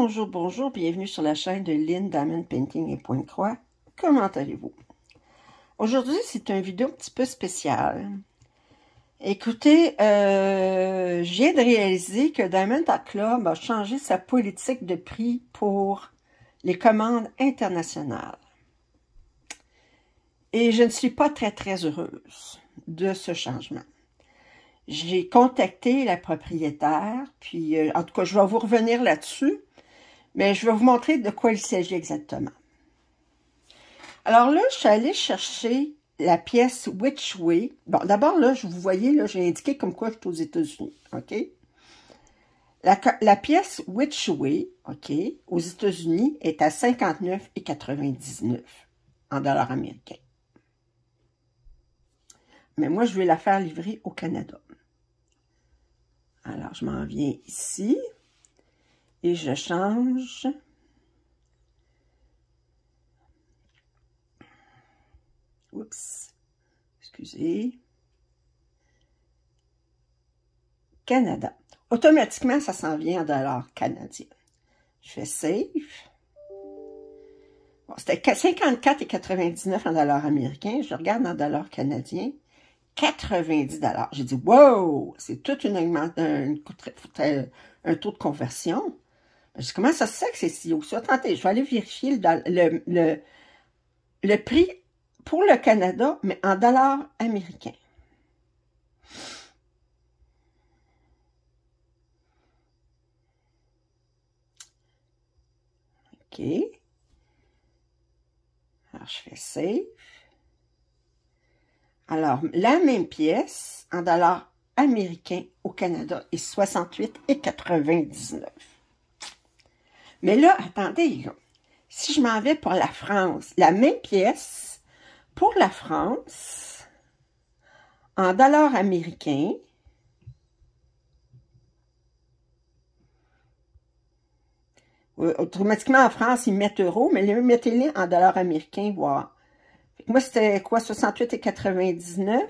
bonjour, bienvenue sur la chaîne de Lynn Diamond Painting et Pointe-Croix. Comment allez-vous? Aujourd'hui, c'est une vidéo un petit peu spéciale. Écoutez, je viens de réaliser que Diamond Art Club a changé sa politique de prix pour les commandes internationales. Et je ne suis pas très heureuse de ce changement. J'ai contacté la propriétaire, puis en tout cas, je vais vous revenir là-dessus, mais je vais vous montrer de quoi il s'agit exactement. Alors là, je suis allée chercher la pièce Which Way. Bon, d'abord, là, vous voyez, là, j'ai indiqué comme quoi je suis aux États-Unis, OK? La pièce Which Way, OK, aux États-Unis, est à 59,99 en dollars américains. Mais moi, je vais la faire livrer au Canada. Alors, je m'en viens ici et je change. Oups, excusez. Canada. Automatiquement, ça s'en vient en dollars canadiens. Je fais Save. Bon, c'était 54,99 en dollars américains. Je regarde en dollars canadiens. 90 $. J'ai dit, wow, c'est toute une augmentation, un taux de conversion. Je dis, comment ça se fait que c'est si haut? Attendez, je vais aller vérifier le prix pour le Canada, mais en dollars américains. OK. Alors, je fais Save. Alors, la même pièce, en dollars américains au Canada, est 68,99. Mais là, attendez, là, si je m'en vais pour la France, la même pièce, pour la France, en dollars américains, automatiquement en France, ils mettent euros, mais mettez-les en dollars américains, voir. Moi, c'était quoi, 68,99?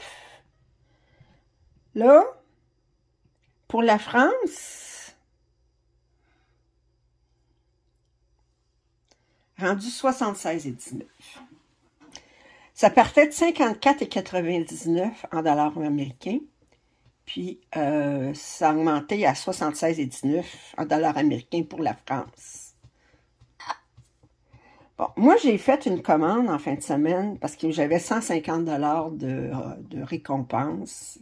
Là, pour la France, rendu 76,19. Ça partait de 54,99 en dollars américains, puis ça a augmenté à 76,19 en dollars américains pour la France. Bon, moi, j'ai fait une commande en fin de semaine parce que j'avais 150 $ de récompense.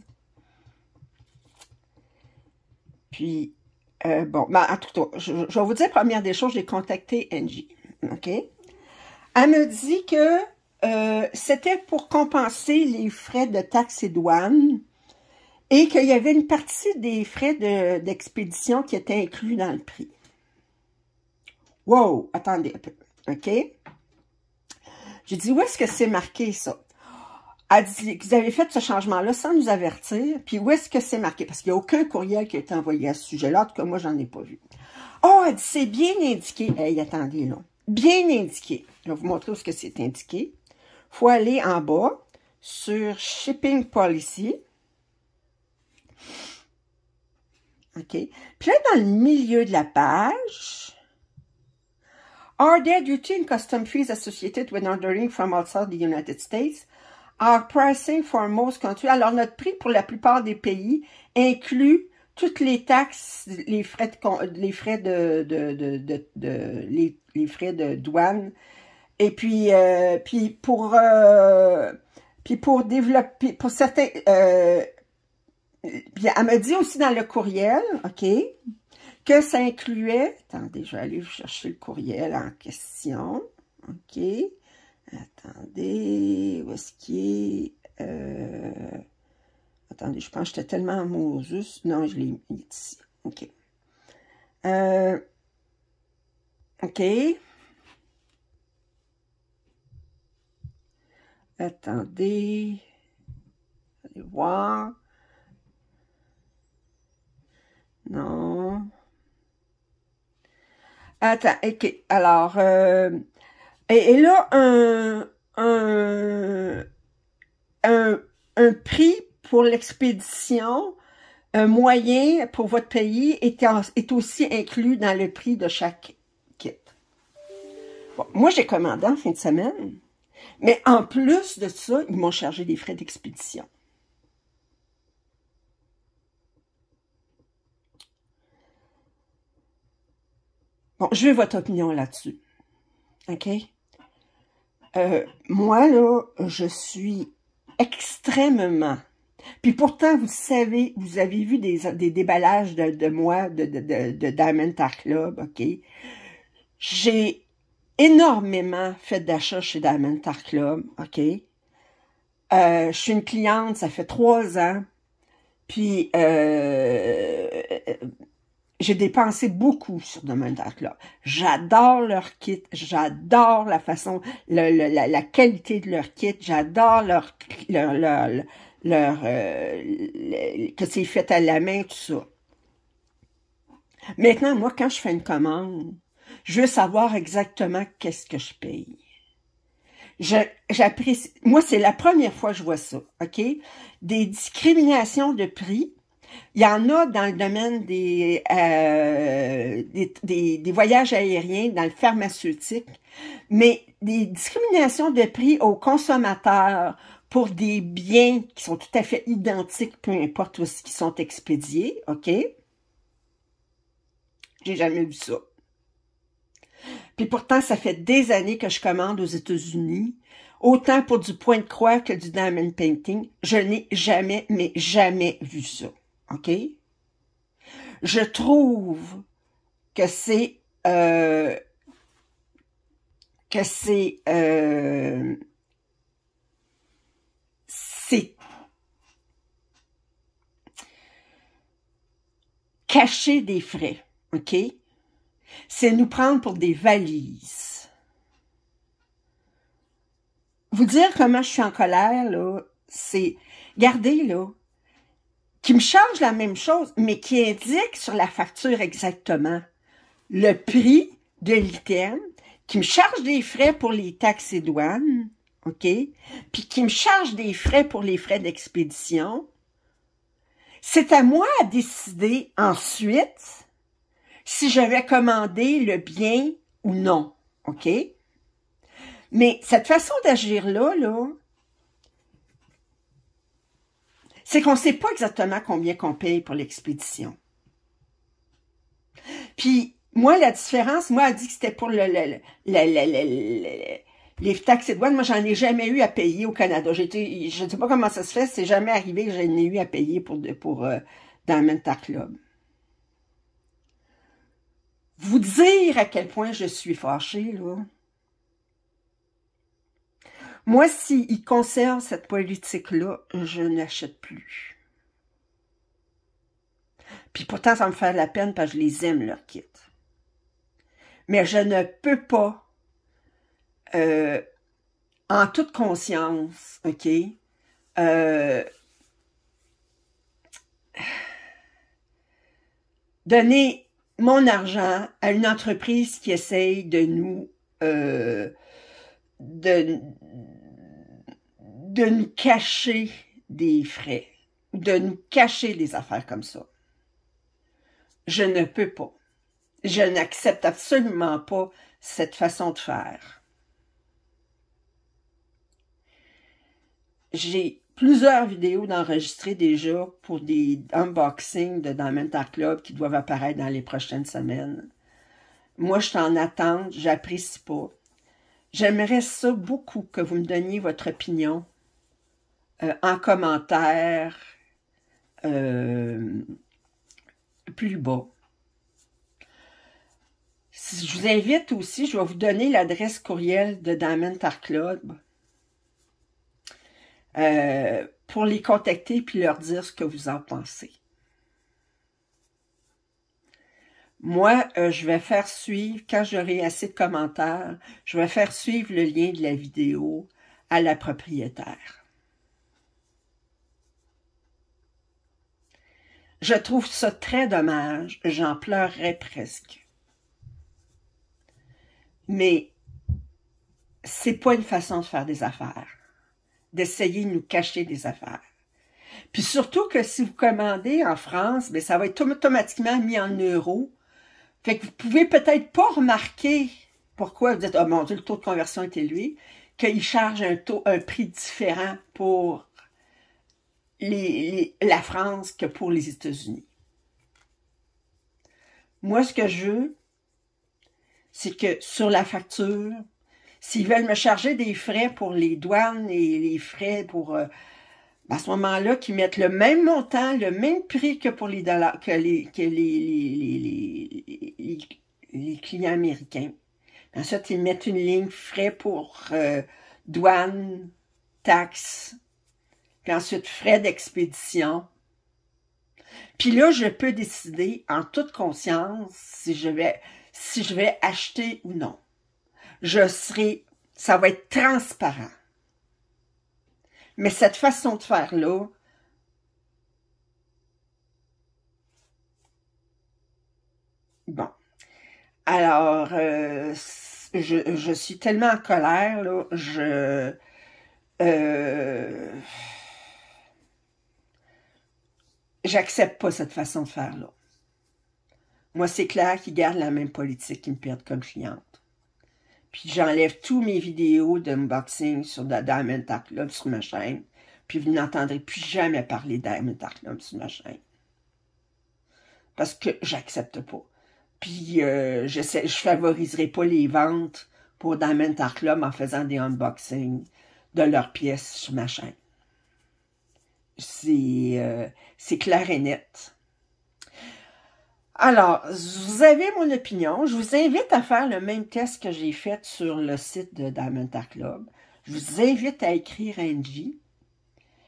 Puis, bon, ben, en tout cas, je vais vous dire, première des choses, j'ai contacté Angie, OK? Elle me dit que c'était pour compenser les frais de taxes et douanes et qu'il y avait une partie des frais d'expédition qui étaient inclus dans le prix. Wow, attendez un peu. OK? J'ai dit, où est-ce que c'est marqué, ça? Elle dit, vous avez fait ce changement-là sans nous avertir. Puis, où est-ce que c'est marqué? Parce qu'il n'y a aucun courriel qui a été envoyé à ce sujet-là. En tout cas, moi, j'en ai pas vu. Oh, elle dit, c'est bien indiqué. Hey, attendez, là. Bien indiqué. Je vais vous montrer où est-ce que c'est indiqué. Il faut aller en bas sur Shipping Policy. OK? Puis là, dans le milieu de la page... Are there duty and custom fees associated with ordering from outside the United States? Our pricing for most countries. Alors, notre prix pour la plupart des pays inclut toutes les taxes, les frais de douane. Et puis, pour développer, pour certains, puis elle me dit aussi dans le courriel, OK, que ça incluait, attendez, je vais aller chercher le courriel en question, OK, attendez, où est-ce qu'il est, attendez, je pense que j'étais tellement amoureuse, non, je l'ai mis ici, OK, OK, attendez, allez voir, non, attends, OK, alors, et là, un prix pour l'expédition moyen pour votre pays est aussi inclus dans le prix de chaque Bon, moi, j'ai commandé en fin de semaine, mais en plus de ça, ils m'ont chargé des frais d'expédition. Bon, je veux votre opinion là-dessus. OK? Moi, là, je suis extrêmement... Puis pourtant, vous savez, vous avez vu des déballages de moi, de Diamond Art Club, OK? J'ai énormément fait d'achats chez Diamond Art Club, OK? Je suis une cliente, ça fait 3 ans, puis j'ai dépensé beaucoup sur Diamond Art Club. J'adore leur kit, j'adore la façon, la qualité de leur kit, j'adore que c'est fait à la main, tout ça. Maintenant, moi, quand je fais une commande, je veux savoir exactement qu'est-ce que je paye. J'apprécie. Moi, c'est la première fois que je vois ça, OK? Des discriminations de prix. Il y en a dans le domaine des voyages aériens, dans le pharmaceutique, mais des discriminations de prix aux consommateurs pour des biens qui sont tout à fait identiques, peu importe où ils sont expédiés, OK? J'ai jamais vu ça. Puis pourtant, ça fait des années que je commande aux États-Unis, autant pour du point de croix que du diamond painting. Je n'ai jamais, mais jamais vu ça. OK? Je trouve que c'est cacher des frais. OK? C'est nous prendre pour des valises. Vous dire comment je suis en colère, là, c'est, regardez, là, qui me charge la même chose, mais qui indique sur la facture exactement le prix de l'item, qui me charge des frais pour les taxes et douanes, OK? Puis qui me charge des frais pour les frais d'expédition. C'est à moi à décider ensuite si je vais commander le bien ou non, OK? Mais cette façon d'agir-là, c'est qu'on ne sait pas exactement combien qu'on paye pour l'expédition. Puis, moi, la différence, moi, elle dit que c'était pour les taxes et douanes. Moi, j'en ai jamais eu à payer au Canada. Je ne sais pas comment ça se fait, c'est jamais arrivé que j'en ai eu à payer pour Diamond Art Club. Vous dire à quel point je suis fâchée, là. Moi, s'ils conservent cette politique-là, je n'achète plus. Puis pourtant, ça me fait de la peine parce que je les aime, leur kit. Mais je ne peux pas, en toute conscience, OK, donner mon argent à une entreprise qui essaye de nous de nous cacher des frais, de nous cacher des affaires comme ça. Je ne peux pas. Je n'accepte absolument pas cette façon de faire. J'ai plusieurs vidéos d'enregistrer déjà pour des unboxings de Diamond Art Club qui doivent apparaître dans les prochaines semaines. Moi, je suis en attente, j'apprécie pas. J'aimerais ça beaucoup que vous me donniez votre opinion en commentaire plus bas. Je vous invite aussi, je vais vous donner l'adresse courriel de Diamond Art Club pour les contacter puis leur dire ce que vous en pensez. Moi, je vais faire suivre, quand j'aurai assez de commentaires, je vais faire suivre le lien de la vidéo à la propriétaire. Je trouve ça très dommage, j'en pleurerais presque. Mais c'est pas une façon de faire des affaires, d'essayer de nous cacher des affaires. Puis surtout que si vous commandez en France, bien, ça va être automatiquement mis en euros. Fait que vous pouvez peut-être pas remarquer pourquoi vous dites, oh mon Dieu, le taux de conversion est élevé, qu'ils chargent un prix différent pour la France que pour les États-Unis. Moi, ce que je veux, c'est que sur la facture, s'ils veulent me charger des frais pour les douanes et les frais pour... à ce moment-là, qu'ils mettent le même montant, le même prix que pour les dollars, que les clients américains. Ensuite, ils mettent une ligne frais pour douane, taxes, puis ensuite frais d'expédition. Puis là, je peux décider en toute conscience si je vais acheter ou non. Ça va être transparent. Mais cette façon de faire-là, bon. Alors, je suis tellement en colère, là, j'accepte pas cette façon de faire-là. Moi, c'est clair qu'ils gardent la même politique qu'ils me perdent comme cliente. Puis j'enlève tous mes vidéos d'unboxing sur Diamond Art Club sur ma chaîne. Puis vous n'entendrez plus jamais parler de Diamond Art Club sur ma chaîne. Parce que j'accepte pas. Puis je favoriserai pas les ventes pour Diamond Art Club en faisant des unboxings de leurs pièces sur ma chaîne. C'est clair et net. Alors, vous avez mon opinion. Je vous invite à faire le même test que j'ai fait sur le site de Diamond Art Club. Je vous invite à écrire Angie.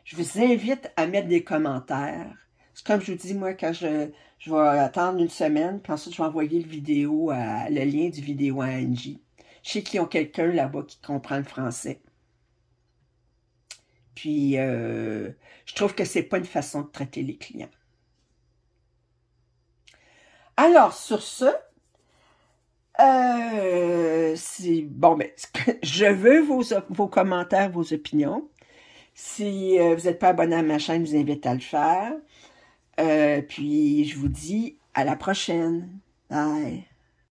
Je vous invite à mettre des commentaires. C'est comme je vous dis, moi, quand je vais attendre une semaine, puis ensuite je vais envoyer le lien du vidéo à Angie. Je sais qu'ils ont quelqu'un là-bas qui comprend le français. Puis, je trouve que c'est pas une façon de traiter les clients. Alors, sur ce, bon, ben, je veux vos commentaires, vos opinions. Si vous n'êtes pas abonné à ma chaîne, je vous invite à le faire. Puis, je vous dis à la prochaine. Bye.